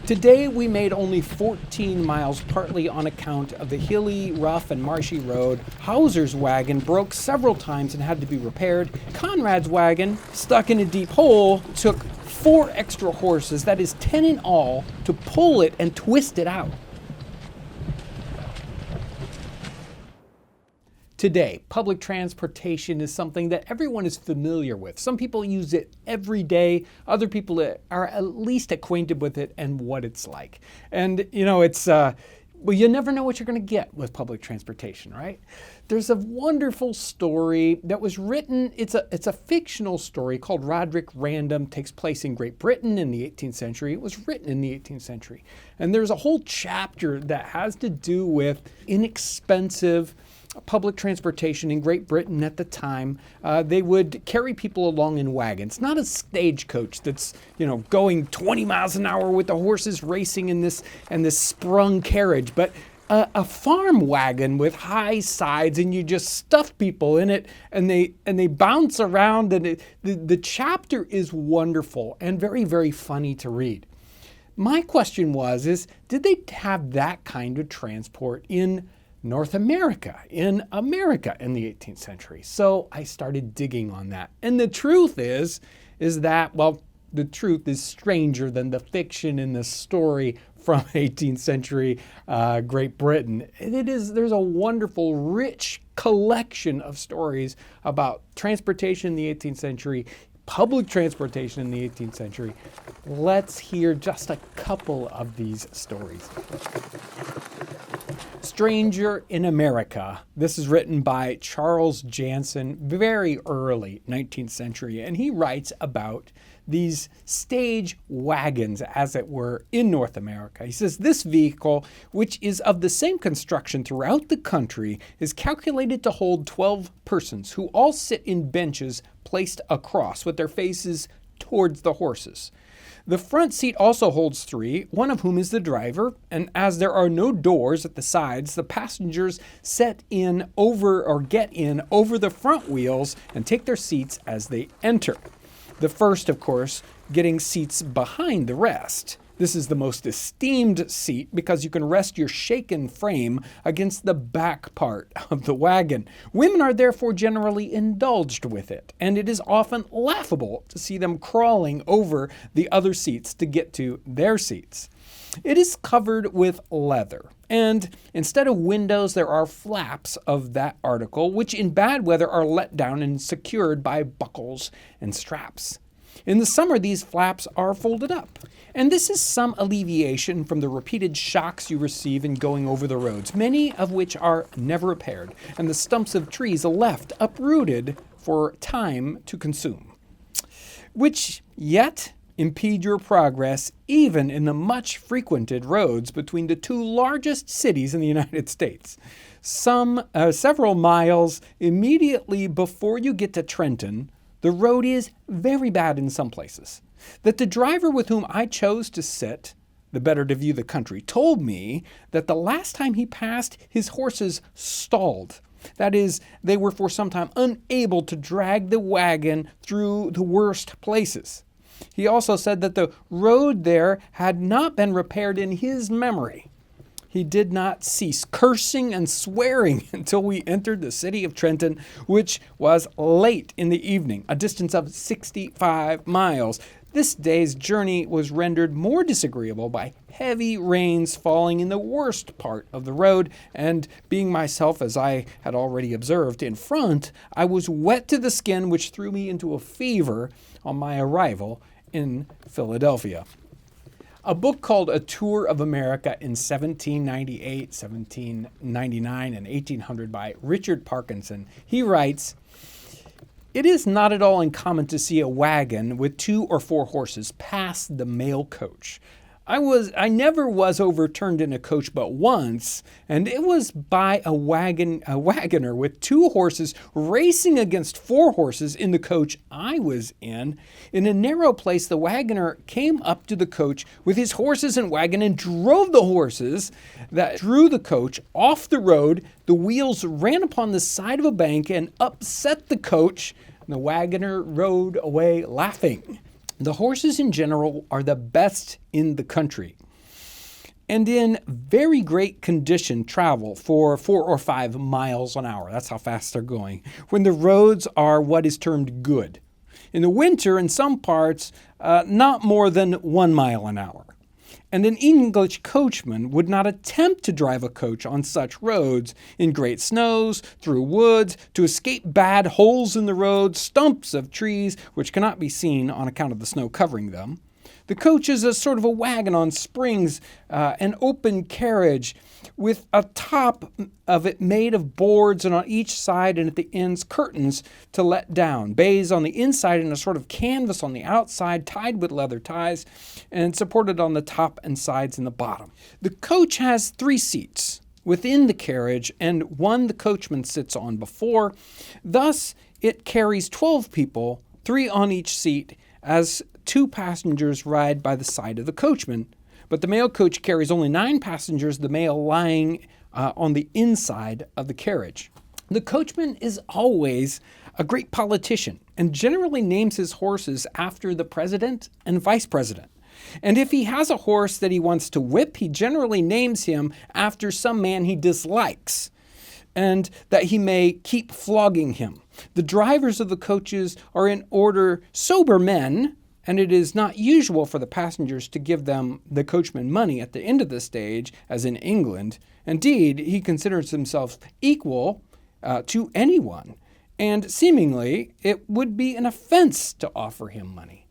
Today we made only 14 miles, partly on account of the hilly, rough, and marshy road. Hauser's wagon broke several times and had to be repaired. Conrad's wagon, stuck in a deep hole, took 4 extra horses, that is 10 in all, to pull it and twist it out. Today, public transportation is something that everyone is familiar with. Some people use it every day. Other people are at least acquainted with it and what it's like. And, well, you never know what you're going to get with public transportation, right? There's a wonderful story that was written. It's a fictional story called Roderick Random. Takes place in Great Britain in the 18th century. It was written in the 18th century. And there's a whole chapter that has to do with inexpensive public transportation in Great Britain at the time. They would carry people along in wagons, not a stagecoach that's going 20 miles an hour with the horses racing in this sprung carriage, but a farm wagon with high sides, and you just stuff people in it, and they bounce around, and the chapter is wonderful and very, very funny to read. My question is did they have that kind of transport in North America, in the 18th century? So I started digging on that. And the truth is that, well, the truth is stranger than the fiction in the story from 18th century Great Britain. There's a wonderful, rich collection of stories about transportation in the 18th century, public transportation in the 18th century. Let's hear just a couple of these stories. Stranger in America. This is written by Charles Jansen, very early 19th century, and he writes about these stage wagons, as it were, in North America. He says, this vehicle, which is of the same construction throughout the country, is calculated to hold 12 persons, who all sit in benches placed across with their faces towards the horses. The front seat also holds 3, one of whom is the driver, and as there are no doors at the sides, the passengers get in over the front wheels and take their seats as they enter. The first, of course, getting seats behind the rest. This is the most esteemed seat because you can rest your shaken frame against the back part of the wagon. Women are therefore generally indulged with it, and it is often laughable to see them crawling over the other seats to get to their seats. It is covered with leather, and instead of windows, there are flaps of that article, which in bad weather are let down and secured by buckles and straps. In the summer, these flaps are folded up, and this is some alleviation from the repeated shocks you receive in going over the roads, many of which are never repaired, and the stumps of trees left uprooted for time to consume, which yet impede your progress even in the much frequented roads between the 2 largest cities in the United States. Several miles immediately before you get to Trenton, the road is very bad in some places. That the driver with whom I chose to sit, the better to view the country, told me that the last time he passed, his horses stalled. That is, they were for some time unable to drag the wagon through the worst places. He also said that the road there had not been repaired in his memory. He did not cease cursing and swearing until we entered the city of Trenton, which was late in the evening, a distance of 65 miles. This day's journey was rendered more disagreeable by heavy rains falling in the worst part of the road, and being myself, as I had already observed, in front, I was wet to the skin, which threw me into a fever on my arrival in Philadelphia. A book called A Tour of America in 1798, 1799, and 1800 by Richard Parkinson. He writes, "It is not at all uncommon to see a wagon with 2 or 4 horses pass the mail coach. I never was overturned in a coach but once, and it was by a wagoner with 2 horses racing against 4 horses in the coach I was in. In a narrow place, the wagoner came up to the coach with his horses and wagon and drove the horses that drew the coach off the road. The wheels ran upon the side of a bank and upset the coach. The wagoner rode away laughing. The horses in general are the best in the country. and in very great condition travel for 4 or 5 miles an hour. That's how fast they're going, when the roads are what is termed good. In the winter, in some parts, not more than 1 mile an hour. And an English coachman would not attempt to drive a coach on such roads in great snows, through woods, to escape bad holes in the road, stumps of trees which cannot be seen on account of the snow covering them. The coach is a sort of a wagon on springs, an open carriage with a top of it made of boards, and on each side and at the ends curtains to let down, bays on the inside and a sort of canvas on the outside tied with leather ties and supported on the top and sides and the bottom. The coach has 3 seats within the carriage, and one the coachman sits on before. Thus it carries 12 people, 3 on each seat, as 2 passengers ride by the side of the coachman. But the mail coach carries only 9 passengers, the mail lying on the inside of the carriage. The coachman is always a great politician and generally names his horses after the president and vice president. And if he has a horse that he wants to whip, he generally names him after some man he dislikes, and that he may keep flogging him. The drivers of the coaches are in order sober men, and it is not usual for the passengers to give them the coachman money at the end of the stage, as in England. Indeed, he considers himself equal to anyone, and seemingly it would be an offense to offer him money.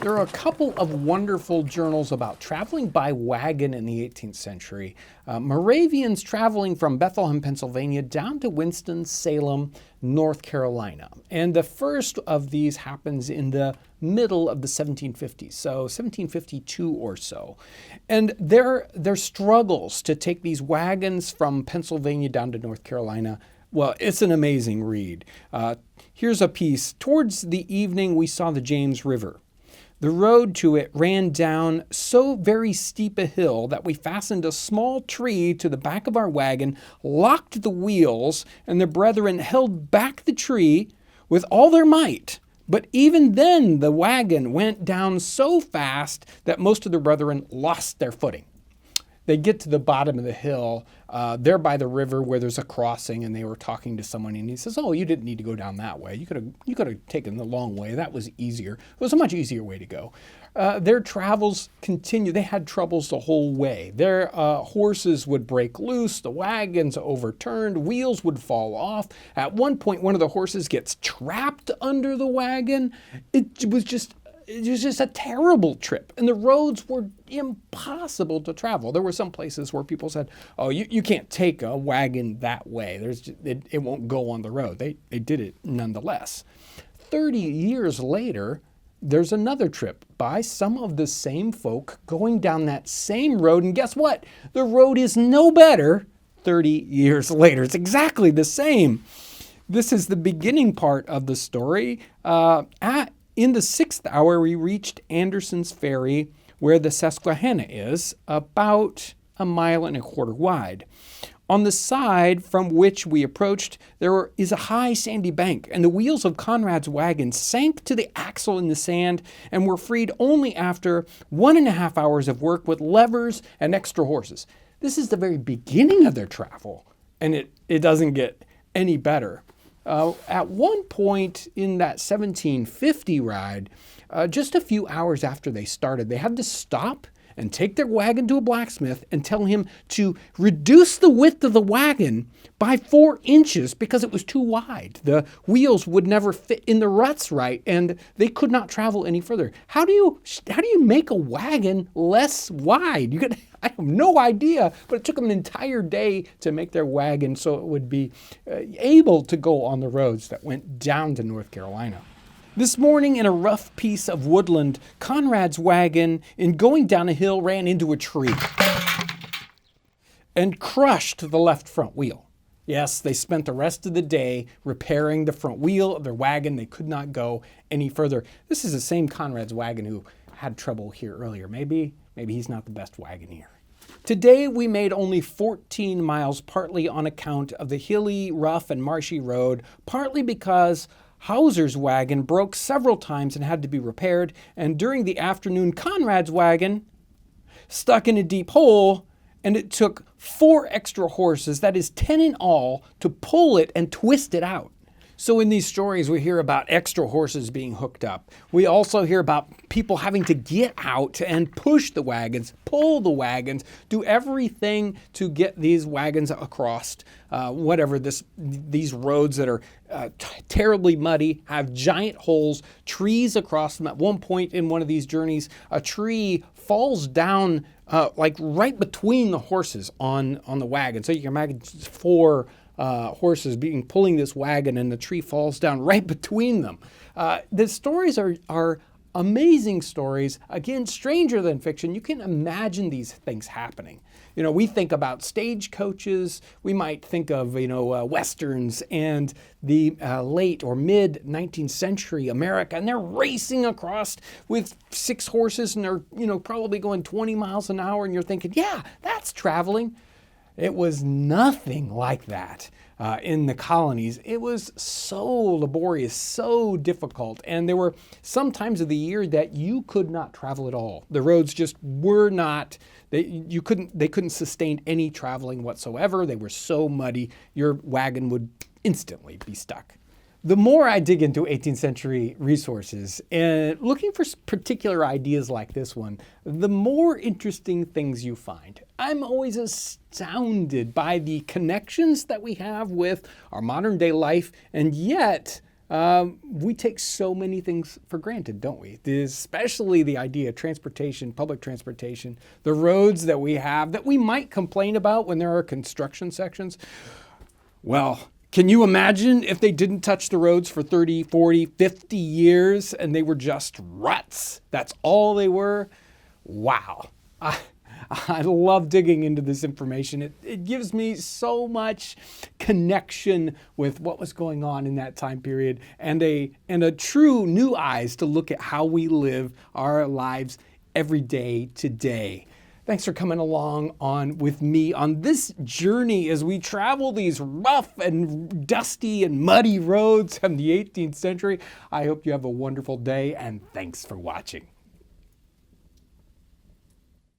There are a couple of wonderful journals about traveling by wagon in the 18th century. Moravians traveling from Bethlehem, Pennsylvania down to Winston-Salem, North Carolina. And the first of these happens in the middle of the 1750s, so 1752 or so. And their struggles to take these wagons from Pennsylvania down to North Carolina, well, it's an amazing read. Here's a piece. Towards the evening, we saw the James River. The road to it ran down so very steep a hill that we fastened a small tree to the back of our wagon, locked the wheels, and the brethren held back the tree with all their might. But even then the wagon went down so fast that most of the brethren lost their footing. They get to the bottom of the hill, there by the river where there's a crossing, and they were talking to someone, and he says, "Oh, you didn't need to go down that way. You could have taken the long way. That was easier. It was a much easier way to go." Their travels continue. They had troubles the whole way. Their horses would break loose, the wagons overturned, wheels would fall off. At one point, one of the horses gets trapped under the wagon. It was just a terrible trip, and the roads were impossible to travel. There were some places where people said, "Oh, you can't take a wagon that way. It won't go on the road." They did it nonetheless. 30 years later, there's another trip by some of the same folk going down that same road, and guess what? The road is no better 30 years later. It's exactly the same. This is the beginning part of the story. In the 6th hour, we reached Anderson's Ferry, where the Susquehanna is, about 1.25 miles wide. On the side from which we approached, there is a high sandy bank, and the wheels of Conrad's wagon sank to the axle in the sand and were freed only after 1.5 hours of work with levers and extra horses. This is the very beginning of their travel, and it doesn't get any better. At one point in that 1750 ride, just a few hours after they started, they had to stop and take their wagon to a blacksmith and tell him to reduce the width of the wagon by 4 inches because it was too wide. The wheels would never fit in the ruts right, and they could not travel any further. How do you make a wagon less wide? I have no idea, but it took them an entire day to make their wagon so it would be able to go on the roads that went down to North Carolina. This morning, in a rough piece of woodland, Conrad's wagon, in going down a hill, ran into a tree and crushed the left front wheel. Yes, they spent the rest of the day repairing the front wheel of their wagon. They could not go any further. This is the same Conrad's wagon who had trouble here earlier. Maybe he's not the best wagoneer. Today we made only 14 miles, partly on account of the hilly, rough, and marshy road, partly because Hauser's wagon broke several times and had to be repaired, and during the afternoon, Conrad's wagon stuck in a deep hole, and it took 4 extra horses, that is 10 in all, to pull it and twist it out. So in these stories, we hear about extra horses being hooked up. We also hear about people having to get out and push the wagons, pull the wagons, do everything to get these wagons across these roads that are terribly muddy, have giant holes, trees across them. At one point in one of these journeys, a tree falls down like right between the horses on the wagon. So you can imagine 4 horses pulling this wagon, and the tree falls down right between them. The stories are amazing stories. Again, stranger than fiction. You can imagine these things happening. We think about stagecoaches. We might think of, Westerns and the late or mid 19th century America, and they're racing across with 6 horses, and they're, probably going 20 miles an hour, and you're thinking, yeah, that's traveling. It was nothing like that in the colonies. It was so laborious, so difficult, and there were some times of the year that you could not travel at all. The roads just were not. They couldn't sustain any traveling whatsoever. They were so muddy, your wagon would instantly be stuck. The more I dig into 18th century resources and looking for particular ideas like this one, the more interesting things you find. I'm always astounded by the connections that we have with our modern day life, and yet we take so many things for granted, don't we? Especially the idea of transportation, public transportation, the roads that we have that we might complain about when there are construction sections. Well, can you imagine if they didn't touch the roads for 30, 40, 50 years and they were just ruts? That's all they were? Wow. I love digging into this information. It gives me so much connection with what was going on in that time period, and a true new eyes to look at how we live our lives every day today. Thanks for coming along with me on this journey as we travel these rough and dusty and muddy roads from the 18th century. I hope you have a wonderful day, and thanks for watching.